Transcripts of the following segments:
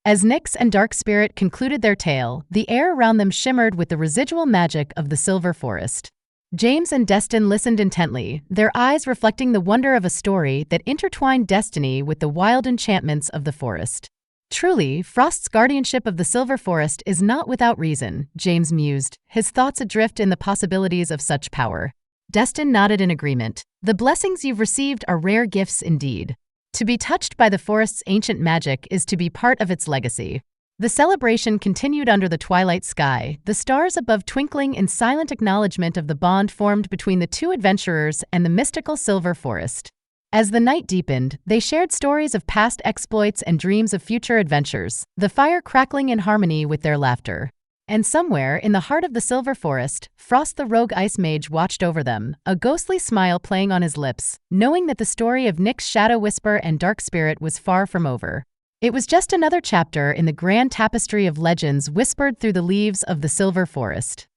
As Nyx and Dark Spirit concluded their tale, the air around them shimmered with the residual magic of the Silver Forest. James and Destin listened intently, their eyes reflecting the wonder of a story that intertwined destiny with the wild enchantments of the forest. Truly, Frost's guardianship of the Silver Forest is not without reason, James mused, his thoughts adrift in the possibilities of such power. Destin nodded in agreement. The blessings you've received are rare gifts indeed. To be touched by the forest's ancient magic is to be part of its legacy. The celebration continued under the twilight sky, the stars above twinkling in silent acknowledgement of the bond formed between the two adventurers and the mystical Silver Forest. As the night deepened, they shared stories of past exploits and dreams of future adventures, the fire crackling in harmony with their laughter. And somewhere in the heart of the Silver Forest, Frost the rogue ice mage watched over them, a ghostly smile playing on his lips, knowing that the story of Nyx's Shadow Whisper and Dark Spirit was far from over. It was just another chapter in the grand tapestry of legends whispered through the leaves of the Silver Forest.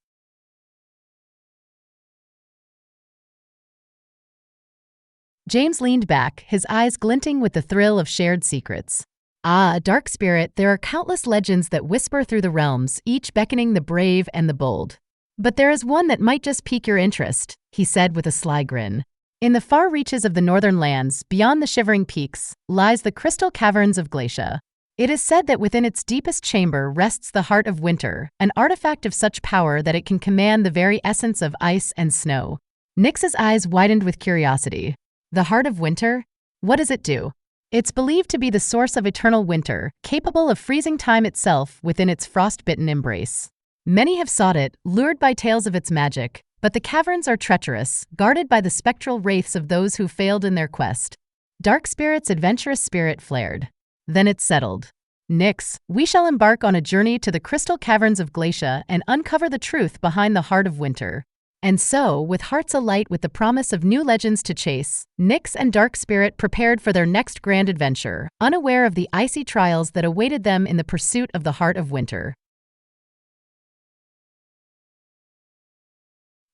James leaned back, his eyes glinting with the thrill of shared secrets. Ah, Dark Spirit, there are countless legends that whisper through the realms, each beckoning the brave and the bold. But there is one that might just pique your interest, he said with a sly grin. In the far reaches of the northern lands, beyond the shivering peaks, lies the crystal caverns of Glacia. It is said that within its deepest chamber rests the heart of winter, an artifact of such power that it can command the very essence of ice and snow. Nyx's eyes widened with curiosity. The heart of winter? What does it do? It's believed to be the source of eternal winter, capable of freezing time itself within its frost-bitten embrace. Many have sought it, lured by tales of its magic, but the caverns are treacherous, guarded by the spectral wraiths of those who failed in their quest. Dark Spirit's adventurous spirit flared. Then it settled. Nyx, we shall embark on a journey to the crystal caverns of Glacia and uncover the truth behind the heart of winter. And so, with hearts alight with the promise of new legends to chase, Nyx and Dark Spirit prepared for their next grand adventure, unaware of the icy trials that awaited them in the pursuit of the heart of winter.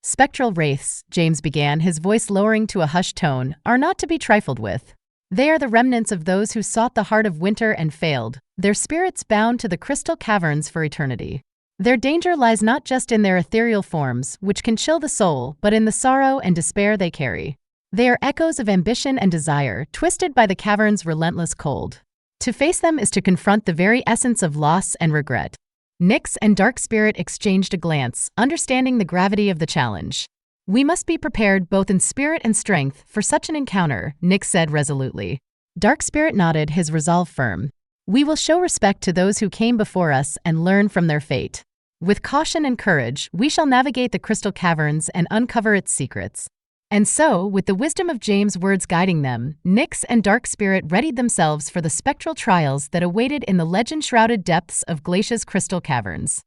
Spectral wraiths, James began, his voice lowering to a hushed tone, are not to be trifled with. They are the remnants of those who sought the heart of winter and failed, their spirits bound to the crystal caverns for eternity. Their danger lies not just in their ethereal forms, which can chill the soul, but in the sorrow and despair they carry. They are echoes of ambition and desire, twisted by the cavern's relentless cold. To face them is to confront the very essence of loss and regret. Nyx and Dark Spirit exchanged a glance, understanding the gravity of the challenge. We must be prepared both in spirit and strength for such an encounter, Nyx said resolutely. Dark Spirit nodded, his resolve firm. We will show respect to those who came before us and learn from their fate. With caution and courage, we shall navigate the crystal caverns and uncover its secrets. And so, with the wisdom of James' words guiding them, Nyx and Dark Spirit readied themselves for the spectral trials that awaited in the legend-shrouded depths of Glacia's crystal caverns.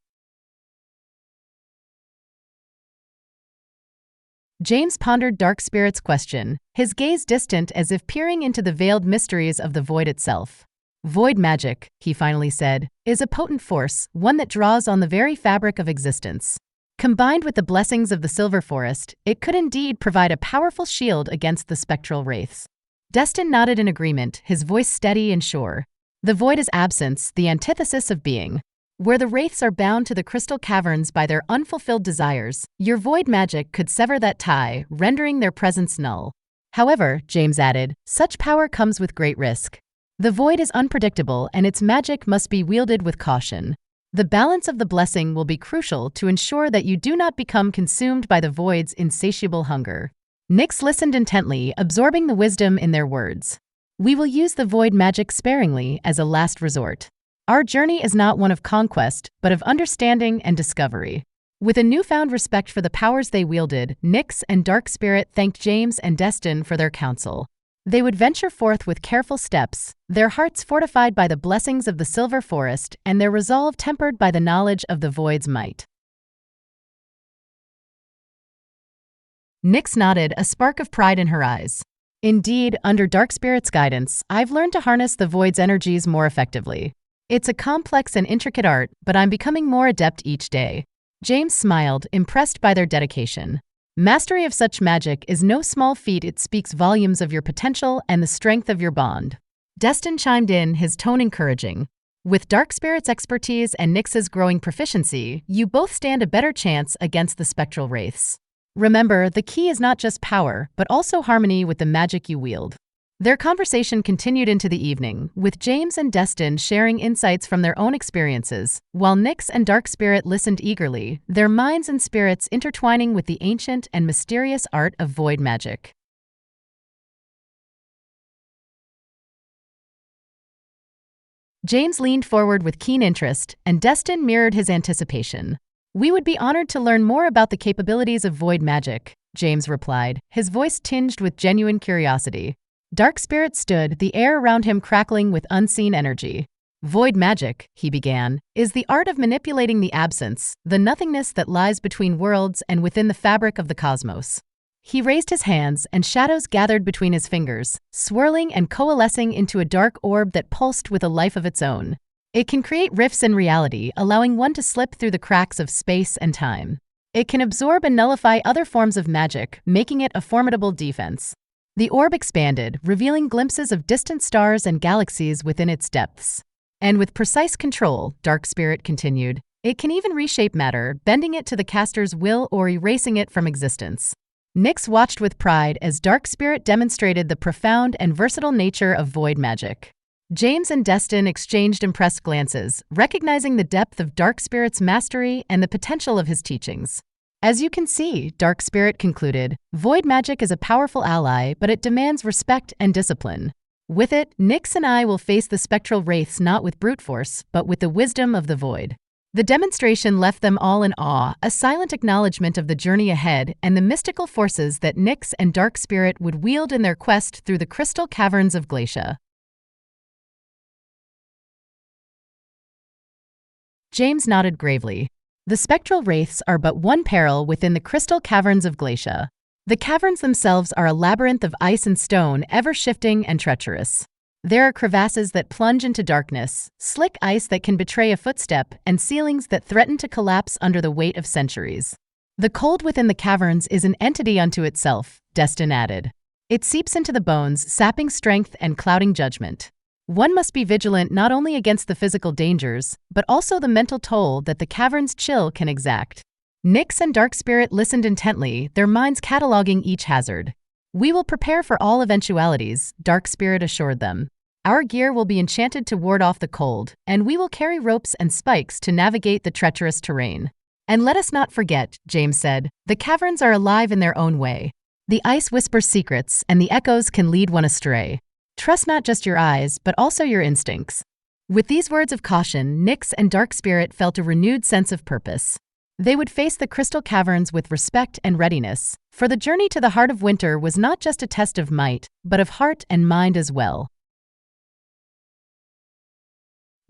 James pondered Dark Spirit's question, his gaze distant as if peering into the veiled mysteries of the void itself. Void magic, he finally said, is a potent force, one that draws on the very fabric of existence. Combined with the blessings of the Silver Forest, it could indeed provide a powerful shield against the spectral wraiths. Destin nodded in agreement, his voice steady and sure. The void is absence, the antithesis of being. Where the wraiths are bound to the crystal caverns by their unfulfilled desires, your void magic could sever that tie, rendering their presence null. However, James added, such power comes with great risk. The void is unpredictable and its magic must be wielded with caution. The balance of the blessing will be crucial to ensure that you do not become consumed by the void's insatiable hunger. Nyx listened intently, absorbing the wisdom in their words. We will use the void magic sparingly as a last resort. Our journey is not one of conquest, but of understanding and discovery. With a newfound respect for the powers they wielded, Nyx and Dark Spirit thanked James and Destin for their counsel. They would venture forth with careful steps, their hearts fortified by the blessings of the Silver Forest and their resolve tempered by the knowledge of the void's might. Nyx nodded, a spark of pride in her eyes. Indeed, under Dark Spirit's guidance, I've learned to harness the void's energies more effectively. It's a complex and intricate art, but I'm becoming more adept each day. James smiled, impressed by their dedication. Mastery of such magic is no small feat. It speaks volumes of your potential and the strength of your bond. Destin chimed in, his tone encouraging. With Dark Spirit's expertise and Nyx's growing proficiency, you both stand a better chance against the spectral wraiths. Remember, the key is not just power, but also harmony with the magic you wield. Their conversation continued into the evening, with James and Destin sharing insights from their own experiences, while Nyx and Dark Spirit listened eagerly, their minds and spirits intertwining with the ancient and mysterious art of void magic. James leaned forward with keen interest, and Destin mirrored his anticipation. "We would be honored to learn more about the capabilities of void magic," James replied, his voice tinged with genuine curiosity. Dark Spirit stood, the air around him crackling with unseen energy. "Void magic," he began, "is the art of manipulating the absence, the nothingness that lies between worlds and within the fabric of the cosmos." He raised his hands, and shadows gathered between his fingers, swirling and coalescing into a dark orb that pulsed with a life of its own. It can create rifts in reality, allowing one to slip through the cracks of space and time. It can absorb and nullify other forms of magic, making it a formidable defense. The orb expanded, revealing glimpses of distant stars and galaxies within its depths. And with precise control, Dark Spirit continued, it can even reshape matter, bending it to the caster's will or erasing it from existence. Nyx watched with pride as Dark Spirit demonstrated the profound and versatile nature of void magic. James and Destin exchanged impressed glances, recognizing the depth of Dark Spirit's mastery and the potential of his teachings. "As you can see," Dark Spirit concluded, "void magic is a powerful ally, but it demands respect and discipline. With it, Nyx and I will face the spectral wraiths not with brute force, but with the wisdom of the void." The demonstration left them all in awe, a silent acknowledgement of the journey ahead and the mystical forces that Nyx and Dark Spirit would wield in their quest through the crystal caverns of Glacia. James nodded gravely. "The spectral wraiths are but one peril within the crystal caverns of Glacia. The caverns themselves are a labyrinth of ice and stone, ever-shifting and treacherous. There are crevasses that plunge into darkness, slick ice that can betray a footstep, and ceilings that threaten to collapse under the weight of centuries. The cold within the caverns is an entity unto itself," Destin added. "It seeps into the bones, sapping strength and clouding judgment. One must be vigilant not only against the physical dangers, but also the mental toll that the cavern's chill can exact." Nyx and Dark Spirit listened intently, their minds cataloging each hazard. "We will prepare for all eventualities," Dark Spirit assured them. "Our gear will be enchanted to ward off the cold, and we will carry ropes and spikes to navigate the treacherous terrain." "And let us not forget," James said, "the caverns are alive in their own way. The ice whispers secrets, and the echoes can lead one astray. Trust not just your eyes, but also your instincts." With these words of caution, Nyx and Dark Spirit felt a renewed sense of purpose. They would face the crystal caverns with respect and readiness, for the journey to the heart of winter was not just a test of might, but of heart and mind as well.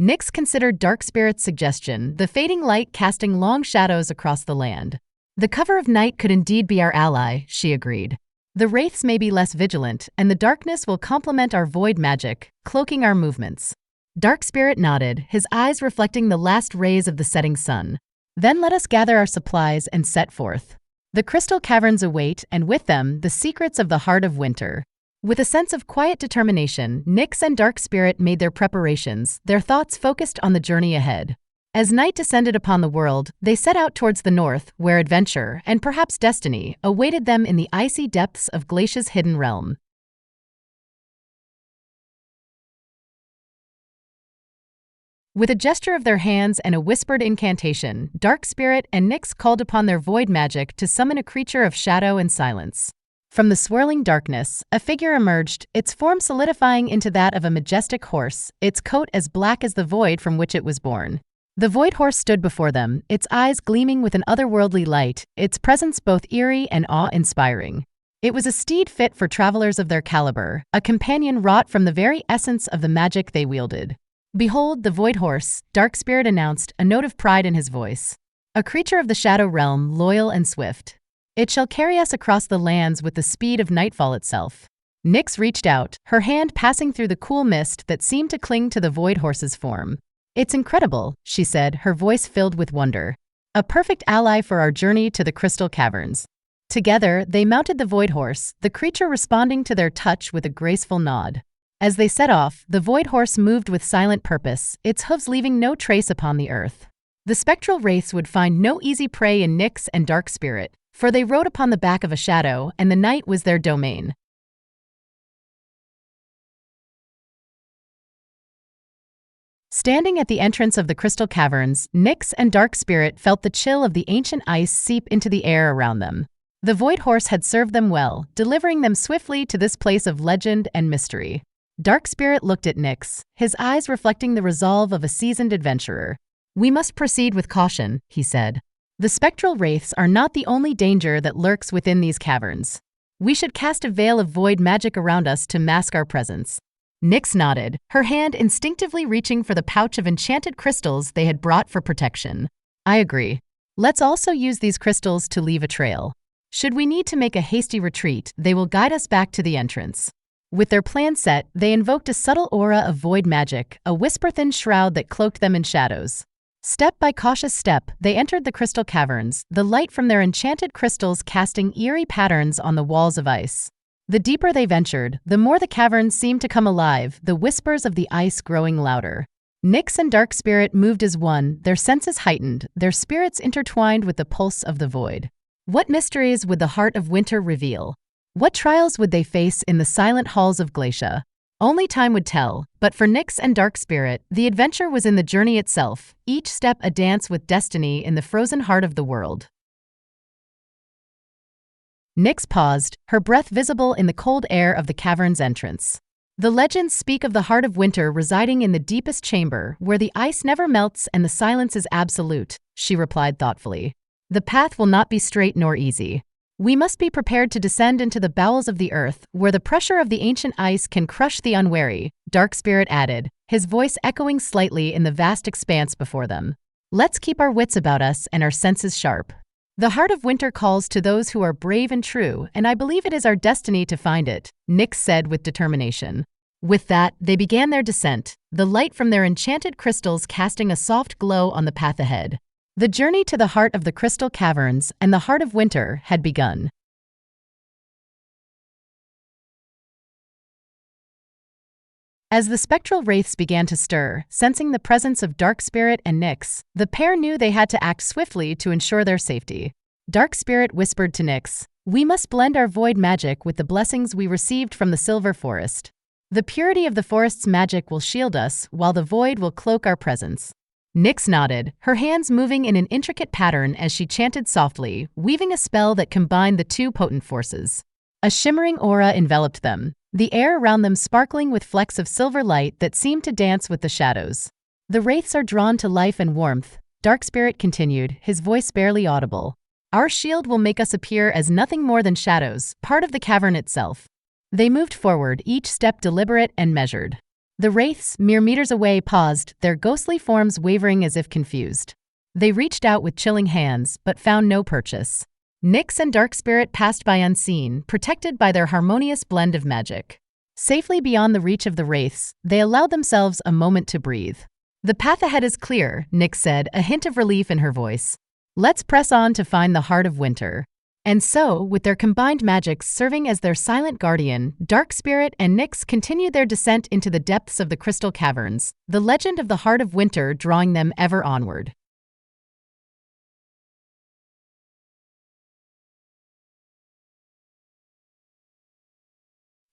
Nyx considered Dark Spirit's suggestion, the fading light casting long shadows across the land. "The cover of night could indeed be our ally," she agreed. "The wraiths may be less vigilant, and the darkness will complement our void magic, cloaking our movements." Dark Spirit nodded, his eyes reflecting the last rays of the setting sun. "Then let us gather our supplies and set forth. The crystal caverns await, and with them, the secrets of the heart of winter." With a sense of quiet determination, Nyx and Dark Spirit made their preparations, their thoughts focused on the journey ahead. As night descended upon the world, they set out towards the north, where adventure, and perhaps destiny, awaited them in the icy depths of Glacia's hidden realm. With a gesture of their hands and a whispered incantation, Dark Spirit and Nyx called upon their void magic to summon a creature of shadow and silence. From the swirling darkness, a figure emerged, its form solidifying into that of a majestic horse, its coat as black as the void from which it was born. The void horse stood before them, its eyes gleaming with an otherworldly light, its presence both eerie and awe-inspiring. It was a steed fit for travelers of their caliber, a companion wrought from the very essence of the magic they wielded. "Behold the void horse," Dark Spirit announced, a note of pride in his voice. "A creature of the shadow realm, loyal and swift. It shall carry us across the lands with the speed of nightfall itself." Nyx reached out, her hand passing through the cool mist that seemed to cling to the void horse's form. "It's incredible," she said, her voice filled with wonder. "A perfect ally for our journey to the crystal caverns." Together, they mounted the void horse, the creature responding to their touch with a graceful nod. As they set off, the Void Horse moved with silent purpose, its hooves leaving no trace upon the earth. The spectral wraiths would find no easy prey in Nyx and Dark Spirit, for they rode upon the back of a shadow, and the night was their domain. Standing at the entrance of the crystal caverns, Nyx and Dark Spirit felt the chill of the ancient ice seep into the air around them. The Void Horse had served them well, delivering them swiftly to this place of legend and mystery. Dark Spirit looked at Nyx, his eyes reflecting the resolve of a seasoned adventurer. "We must proceed with caution," he said. "The spectral wraiths are not the only danger that lurks within these caverns. We should cast a veil of void magic around us to mask our presence." Nyx nodded, her hand instinctively reaching for the pouch of enchanted crystals they had brought for protection. "I agree. Let's also use these crystals to leave a trail. Should we need to make a hasty retreat, they will guide us back to the entrance." With their plan set, they invoked a subtle aura of void magic, a whisper-thin shroud that cloaked them in shadows. Step by cautious step, they entered the crystal caverns, the light from their enchanted crystals casting eerie patterns on the walls of ice. The deeper they ventured, the more the caverns seemed to come alive, the whispers of the ice growing louder. Nyx and Dark Spirit moved as one, their senses heightened, their spirits intertwined with the pulse of the void. What mysteries would the heart of winter reveal? What trials would they face in the silent halls of Glacia? Only time would tell, but for Nyx and Dark Spirit, the adventure was in the journey itself, each step a dance with destiny in the frozen heart of the world. Nyx paused, her breath visible in the cold air of the cavern's entrance. "The legends speak of the heart of winter residing in the deepest chamber, where the ice never melts and the silence is absolute," she replied thoughtfully. "The path will not be straight nor easy. We must be prepared to descend into the bowels of the earth, where the pressure of the ancient ice can crush the unwary," Dark Spirit added, his voice echoing slightly in the vast expanse before them. "Let's keep our wits about us and our senses sharp. The heart of winter calls to those who are brave and true, and I believe it is our destiny to find it," Nyx said with determination. With that, they began their descent, the light from their enchanted crystals casting a soft glow on the path ahead. The journey to the heart of the crystal caverns and the heart of winter had begun. As the spectral wraiths began to stir, sensing the presence of Dark Spirit and Nyx, the pair knew they had to act swiftly to ensure their safety. Dark Spirit whispered to Nyx, "We must blend our void magic with the blessings we received from the Silver Forest. The purity of the forest's magic will shield us, while the void will cloak our presence." Nyx nodded, her hands moving in an intricate pattern as she chanted softly, weaving a spell that combined the two potent forces. A shimmering aura enveloped them, the air around them sparkling with flecks of silver light that seemed to dance with the shadows. "The wraiths are drawn to life and warmth," Dark Spirit continued, his voice barely audible. "Our shield will make us appear as nothing more than shadows, part of the cavern itself." They moved forward, each step deliberate and measured. The wraiths, mere meters away, paused, their ghostly forms wavering as if confused. They reached out with chilling hands, but found no purchase. Nyx and Dark Spirit passed by unseen, protected by their harmonious blend of magic. Safely beyond the reach of the wraiths, they allowed themselves a moment to breathe. "The path ahead is clear," Nyx said, a hint of relief in her voice. "Let's press on to find the heart of winter." And so, with their combined magics serving as their silent guardian, Dark Spirit and Nyx continued their descent into the depths of the crystal caverns, the legend of the heart of winter drawing them ever onward.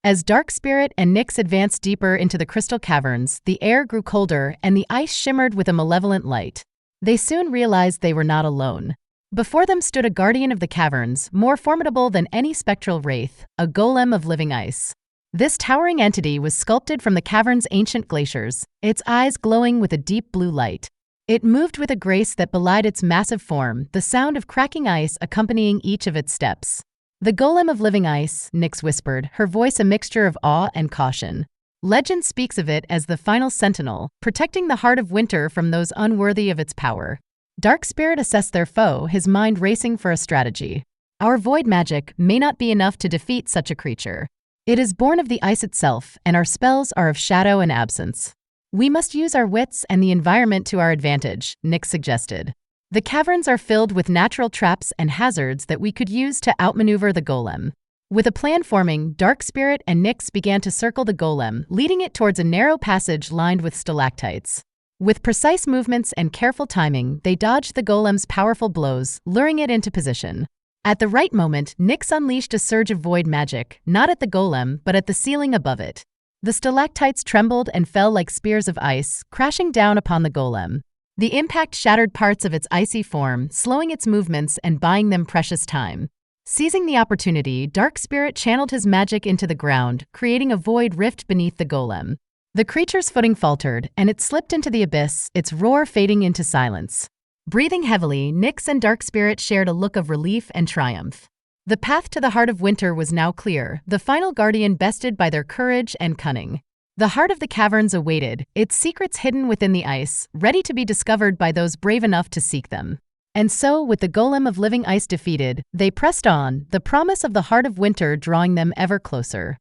As Dark Spirit and Nyx advanced deeper into the crystal caverns, the air grew colder and the ice shimmered with a malevolent light. They soon realized they were not alone. Before them stood a guardian of the caverns, more formidable than any spectral wraith, a golem of living ice. This towering entity was sculpted from the cavern's ancient glaciers, its eyes glowing with a deep blue light. It moved with a grace that belied its massive form, the sound of cracking ice accompanying each of its steps. "The golem of living ice," Nyx whispered, her voice a mixture of awe and caution. "Legend speaks of it as the final sentinel, protecting the heart of winter from those unworthy of its power." Dark Spirit assessed their foe, his mind racing for a strategy. "Our void magic may not be enough to defeat such a creature. It is born of the ice itself, and our spells are of shadow and absence. We must use our wits and the environment to our advantage," Nyx suggested. "The caverns are filled with natural traps and hazards that we could use to outmaneuver the golem." With a plan forming, Dark Spirit and Nyx began to circle the golem, leading it towards a narrow passage lined with stalactites. With precise movements and careful timing, they dodged the golem's powerful blows, luring it into position. At the right moment, Nyx unleashed a surge of void magic, not at the golem, but at the ceiling above it. The stalactites trembled and fell like spears of ice, crashing down upon the golem. The impact shattered parts of its icy form, slowing its movements and buying them precious time. Seizing the opportunity, Dark Spirit channeled his magic into the ground, creating a void rift beneath the golem. The creature's footing faltered, and it slipped into the abyss, its roar fading into silence. Breathing heavily, Nyx and Dark Spirit shared a look of relief and triumph. The path to the Heart of Winter was now clear, the final guardian bested by their courage and cunning. The heart of the caverns awaited, its secrets hidden within the ice, ready to be discovered by those brave enough to seek them. And so, with the golem of living ice defeated, they pressed on, the promise of the Heart of Winter drawing them ever closer.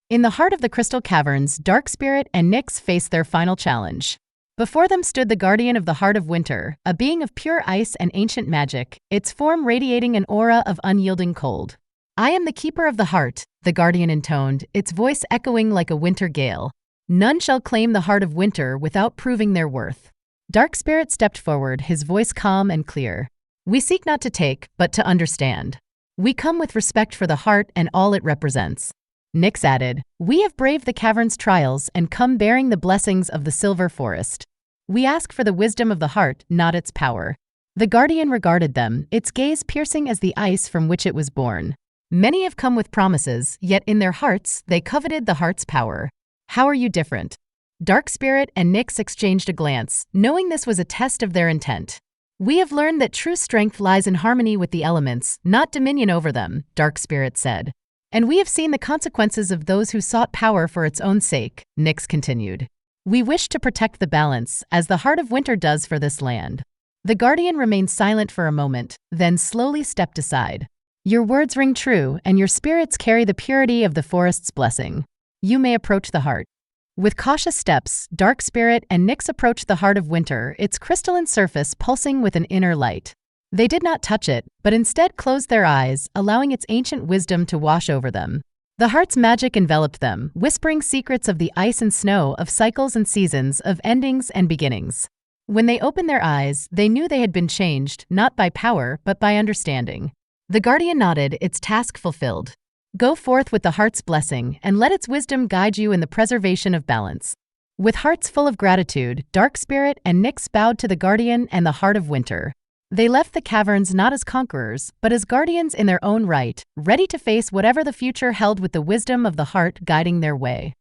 In the heart of the crystal caverns, Dark Spirit and Nyx faced their final challenge. Before them stood the guardian of the Heart of Winter, a being of pure ice and ancient magic, its form radiating an aura of unyielding cold. "I am the keeper of the heart," the guardian intoned, its voice echoing like a winter gale. "None shall claim the Heart of Winter without proving their worth." Dark Spirit stepped forward, his voice calm and clear. "We seek not to take, but to understand. We come with respect for the heart and all it represents." Nyx added, "We have braved the cavern's trials and come bearing the blessings of the silver forest. We ask for the wisdom of the heart, not its power." The guardian regarded them, its gaze piercing as the ice from which it was born. "Many have come with promises, yet in their hearts, they coveted the heart's power. How are you different?" Dark Spirit and Nyx exchanged a glance, knowing this was a test of their intent. "We have learned that true strength lies in harmony with the elements, not dominion over them," Dark Spirit said. "And we have seen the consequences of those who sought power for its own sake," Nyx continued. "We wish to protect the balance, as the Heart of Winter does for this land." The guardian remained silent for a moment, then slowly stepped aside. "Your words ring true, and your spirits carry the purity of the forest's blessing. You may approach the heart." With cautious steps, Dark Spirit and Nyx approached the Heart of Winter, its crystalline surface pulsing with an inner light. They did not touch it, but instead closed their eyes, allowing its ancient wisdom to wash over them. The heart's magic enveloped them, whispering secrets of the ice and snow, of cycles and seasons, of endings and beginnings. When they opened their eyes, they knew they had been changed, not by power, but by understanding. The guardian nodded, its task fulfilled. "Go forth with the heart's blessing, and let its wisdom guide you in the preservation of balance." With hearts full of gratitude, Dark Spirit and Nyx bowed to the guardian and the Heart of Winter. They left the caverns not as conquerors, but as guardians in their own right, ready to face whatever the future held with the wisdom of the heart guiding their way.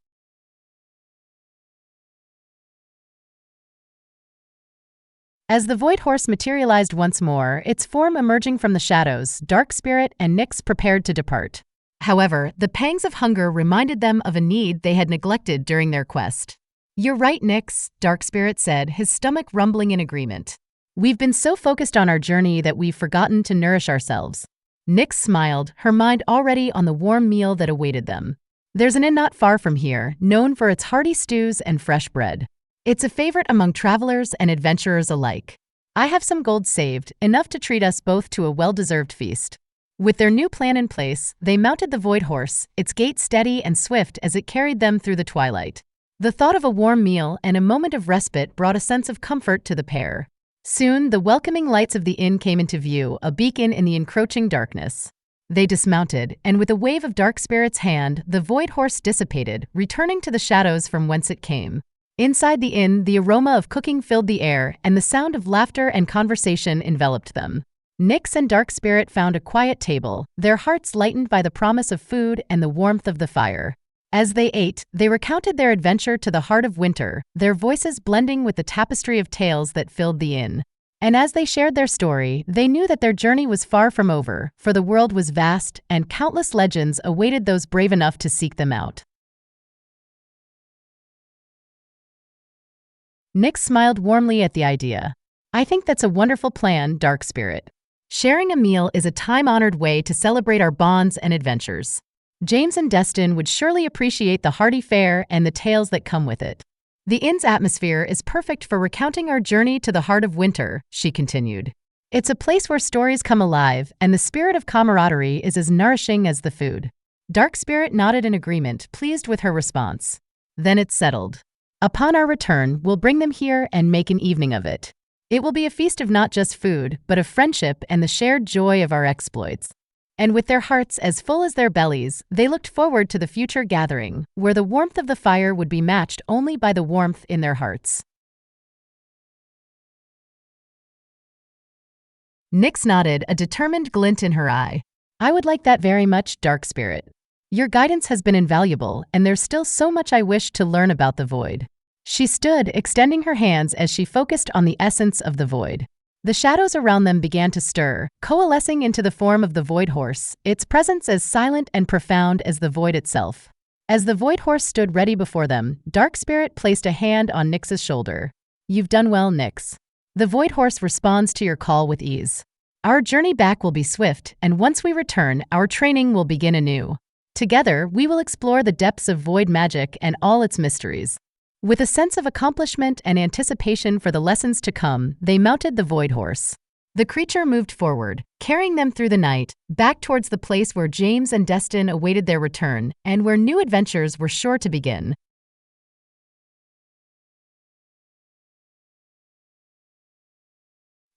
As the Void Horse materialized once more, its form emerging from the shadows, Dark Spirit and Nyx prepared to depart. However, the pangs of hunger reminded them of a need they had neglected during their quest. "You're right, Nyx," Dark Spirit said, his stomach rumbling in agreement. "We've been so focused on our journey that we've forgotten to nourish ourselves." Nyx smiled, her mind already on the warm meal that awaited them. "There's an inn not far from here, known for its hearty stews and fresh bread. It's a favorite among travelers and adventurers alike. I have some gold saved, enough to treat us both to a well-deserved feast." With their new plan in place, they mounted the Void Horse, its gait steady and swift as it carried them through the twilight. The thought of a warm meal and a moment of respite brought a sense of comfort to the pair. Soon, the welcoming lights of the inn came into view, a beacon in the encroaching darkness. They dismounted, and with a wave of Dark Spirit's hand, the Void Horse dissipated, returning to the shadows from whence it came. Inside the inn, the aroma of cooking filled the air, and the sound of laughter and conversation enveloped them. Nyx and Dark Spirit found a quiet table, their hearts lightened by the promise of food and the warmth of the fire. As they ate, they recounted their adventure to the Heart of Winter, their voices blending with the tapestry of tales that filled the inn. And as they shared their story, they knew that their journey was far from over, for the world was vast, and countless legends awaited those brave enough to seek them out. Nyx smiled warmly at the idea. "I think that's a wonderful plan, Dark Spirit. Sharing a meal is a time-honored way to celebrate our bonds and adventures." James and Destin would surely appreciate the hearty fare and the tales that come with it. The inn's atmosphere is perfect for recounting our journey to the heart of winter, she continued. It's a place where stories come alive, and the spirit of camaraderie is as nourishing as the food. Dark Spirit nodded in agreement, pleased with her response. Then it's settled. Upon our return, we'll bring them here and make an evening of it. It will be a feast of not just food, but of friendship and the shared joy of our exploits. And with their hearts as full as their bellies, they looked forward to the future gathering, where the warmth of the fire would be matched only by the warmth in their hearts. Nyx nodded, a determined glint in her eye. I would like that very much, Dark Spirit. Your guidance has been invaluable, and there's still so much I wish to learn about the void. She stood, extending her hands as she focused on the essence of the void. The shadows around them began to stir, coalescing into the form of the Void Horse, its presence as silent and profound as the void itself. As the Void Horse stood ready before them, Dark Spirit placed a hand on Nyx's shoulder. You've done well, Nyx. The Void Horse responds to your call with ease. Our journey back will be swift, and once we return, our training will begin anew. Together, we will explore the depths of void magic and all its mysteries. With a sense of accomplishment and anticipation for the lessons to come, they mounted the Void Horse. The creature moved forward, carrying them through the night, back towards the place where James and Destin awaited their return, and where new adventures were sure to begin.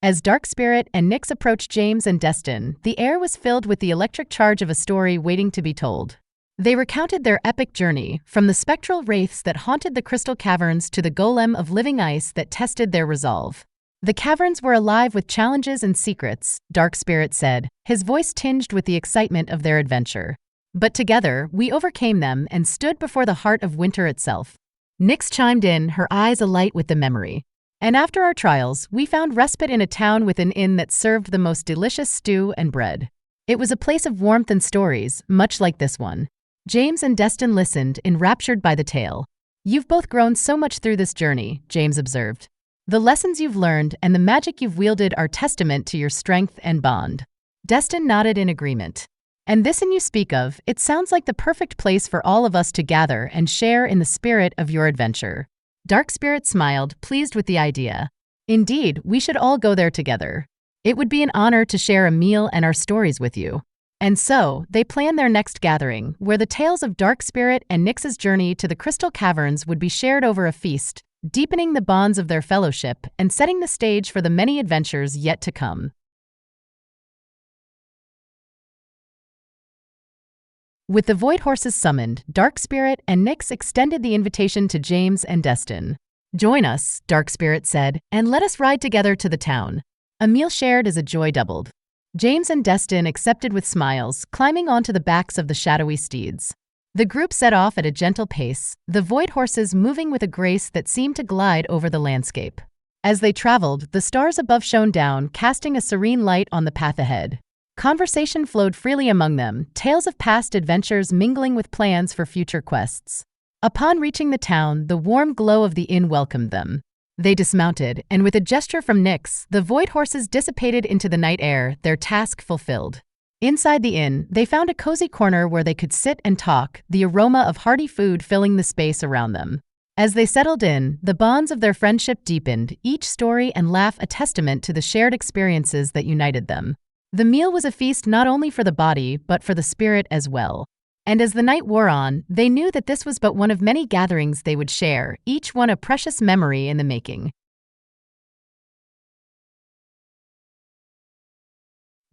As Dark Spirit and Nyx approached James and Destin, the air was filled with the electric charge of a story waiting to be told. They recounted their epic journey, from the spectral wraiths that haunted the crystal caverns to the golem of living ice that tested their resolve. The caverns were alive with challenges and secrets, Dark Spirit said, his voice tinged with the excitement of their adventure. But together, we overcame them and stood before the heart of winter itself. Nyx chimed in, her eyes alight with the memory. And after our trials, we found respite in a town with an inn that served the most delicious stew and bread. It was a place of warmth and stories, much like this one. James and Destin listened, enraptured by the tale. You've both grown so much through this journey, James observed. The lessons you've learned and the magic you've wielded are testament to your strength and bond. Destin nodded in agreement. And this inn you speak of, it sounds like the perfect place for all of us to gather and share in the spirit of your adventure. Dark Spirit smiled, pleased with the idea. Indeed, we should all go there together. It would be an honor to share a meal and our stories with you. And so, they planned their next gathering, where the tales of Dark Spirit and Nyx's journey to the Crystal Caverns would be shared over a feast, deepening the bonds of their fellowship and setting the stage for the many adventures yet to come. With the Void Horses summoned, Dark Spirit and Nyx extended the invitation to James and Destin. Join us, Dark Spirit said, and let us ride together to the town. A meal shared is a joy doubled. James and Destin accepted with smiles, climbing onto the backs of the shadowy steeds. The group set off at a gentle pace, the Void Horses moving with a grace that seemed to glide over the landscape. As they traveled, the stars above shone down, casting a serene light on the path ahead. Conversation flowed freely among them, tales of past adventures mingling with plans for future quests. Upon reaching the town, the warm glow of the inn welcomed them. They dismounted, and with a gesture from Nyx, the Void Horses dissipated into the night air, their task fulfilled. Inside the inn, they found a cozy corner where they could sit and talk, the aroma of hearty food filling the space around them. As they settled in, the bonds of their friendship deepened, each story and laugh a testament to the shared experiences that united them. The meal was a feast not only for the body, but for the spirit as well. And as the night wore on, they knew that this was but one of many gatherings they would share, each one a precious memory in the making.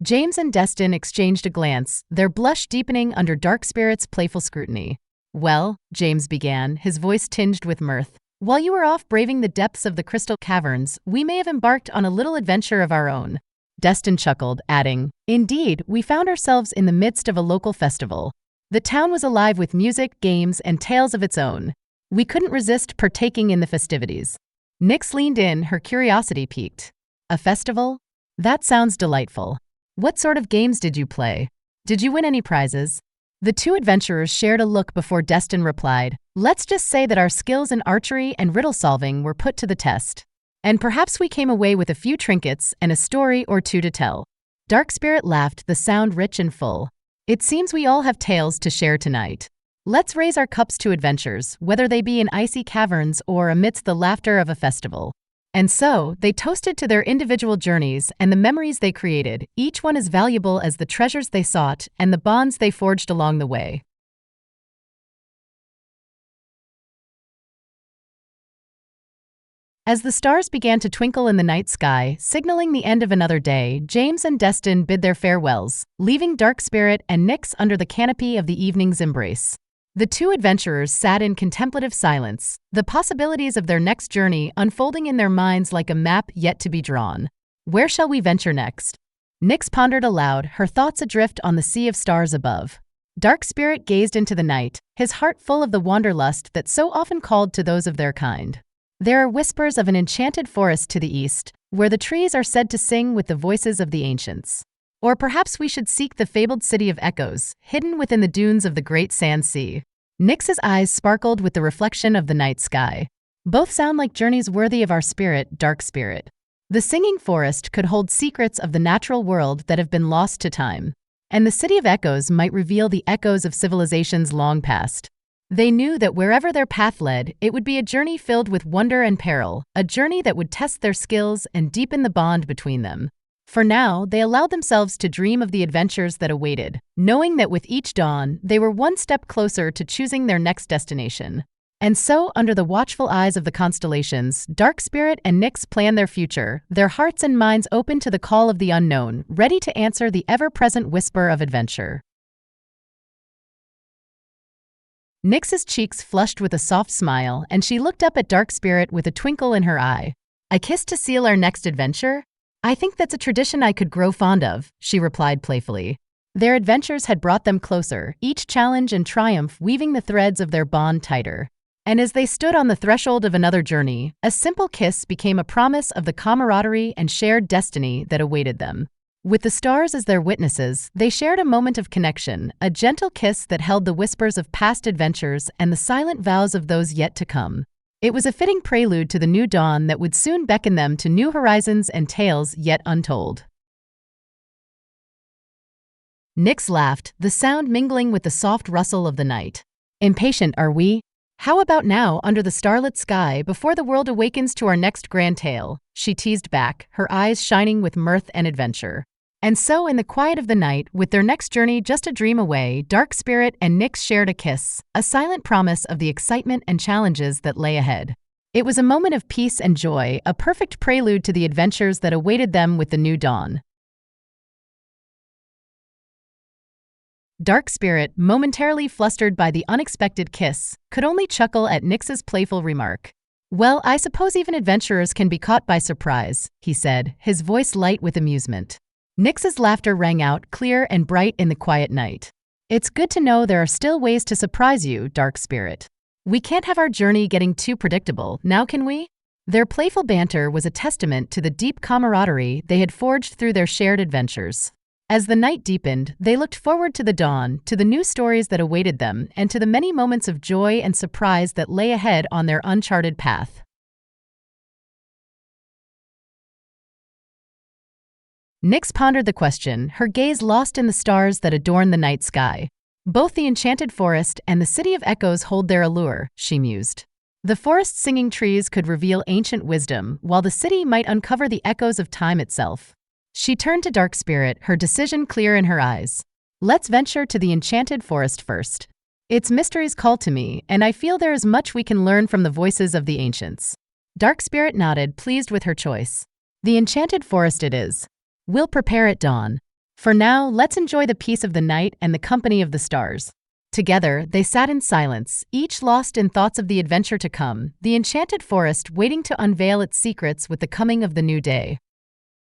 James and Destin exchanged a glance, their blush deepening under Dark Spirit's playful scrutiny. Well, James began, his voice tinged with mirth. While you were off braving the depths of the crystal caverns, we may have embarked on a little adventure of our own. Destin chuckled, adding, Indeed, we found ourselves in the midst of a local festival. The town was alive with music, games, and tales of its own. We couldn't resist partaking in the festivities. Nyx leaned in, her curiosity piqued. A festival? That sounds delightful. What sort of games did you play? Did you win any prizes? The two adventurers shared a look before Destin replied, Let's just say that our skills in archery and riddle solving were put to the test. And perhaps we came away with a few trinkets and a story or two to tell. Dark Spirit laughed, the sound rich and full. It seems we all have tales to share tonight. Let's raise our cups to adventures, whether they be in icy caverns or amidst the laughter of a festival. And so, they toasted to their individual journeys and the memories they created, each one as valuable as the treasures they sought and the bonds they forged along the way. As the stars began to twinkle in the night sky, signaling the end of another day, James and Destin bid their farewells, leaving Dark Spirit and Nyx under the canopy of the evening's embrace. The two adventurers sat in contemplative silence, the possibilities of their next journey unfolding in their minds like a map yet to be drawn. Where shall we venture next? Nyx pondered aloud, her thoughts adrift on the sea of stars above. Dark Spirit gazed into the night, his heart full of the wanderlust that so often called to those of their kind. There are whispers of an enchanted forest to the east, where the trees are said to sing with the voices of the ancients. Or perhaps we should seek the fabled city of echoes, hidden within the dunes of the great sand sea. Nyx's eyes sparkled with the reflection of the night sky. Both sound like journeys worthy of our spirit, Dark Spirit. The singing forest could hold secrets of the natural world that have been lost to time. And the city of echoes might reveal the echoes of civilizations long past. They knew that wherever their path led, it would be a journey filled with wonder and peril, a journey that would test their skills and deepen the bond between them. For now, they allowed themselves to dream of the adventures that awaited, knowing that with each dawn, they were one step closer to choosing their next destination. And so, under the watchful eyes of the constellations, Dark Spirit and Nyx planned their future, their hearts and minds open to the call of the unknown, ready to answer the ever-present whisper of adventure. Nyx's cheeks flushed with a soft smile, and she looked up at Dark Spirit with a twinkle in her eye. "A kiss to seal our next adventure? I think that's a tradition I could grow fond of," she replied playfully. Their adventures had brought them closer, each challenge and triumph weaving the threads of their bond tighter. And as they stood on the threshold of another journey, a simple kiss became a promise of the camaraderie and shared destiny that awaited them. With the stars as their witnesses, they shared a moment of connection, a gentle kiss that held the whispers of past adventures and the silent vows of those yet to come. It was a fitting prelude to the new dawn that would soon beckon them to new horizons and tales yet untold. Nyx laughed, the sound mingling with the soft rustle of the night. "Impatient, are we? How about now, under the starlit sky, before the world awakens to our next grand tale?" she teased back, her eyes shining with mirth and adventure. And so, in the quiet of the night, with their next journey just a dream away, Dark Spirit and Nyx shared a kiss, a silent promise of the excitement and challenges that lay ahead. It was a moment of peace and joy, a perfect prelude to the adventures that awaited them with the new dawn. Dark Spirit, momentarily flustered by the unexpected kiss, could only chuckle at Nyx's playful remark. "Well, I suppose even adventurers can be caught by surprise," he said, his voice light with amusement. Nyx's laughter rang out, clear and bright in the quiet night. "It's good to know there are still ways to surprise you, Dark Spirit. We can't have our journey getting too predictable, now can we?" Their playful banter was a testament to the deep camaraderie they had forged through their shared adventures. As the night deepened, they looked forward to the dawn, to the new stories that awaited them, and to the many moments of joy and surprise that lay ahead on their uncharted path. Nyx pondered the question, her gaze lost in the stars that adorn the night sky. "Both the enchanted forest and the city of echoes hold their allure," she mused. The forest's singing trees could reveal ancient wisdom, while the city might uncover the echoes of time itself. She turned to Dark Spirit, her decision clear in her eyes. "Let's venture to the enchanted forest first. Its mysteries call to me, and I feel there is much we can learn from the voices of the ancients." Dark Spirit nodded, pleased with her choice. "The enchanted forest it is. We'll prepare at dawn. For now, let's enjoy the peace of the night and the company of the stars." Together, they sat in silence, each lost in thoughts of the adventure to come, the enchanted forest waiting to unveil its secrets with the coming of the new day.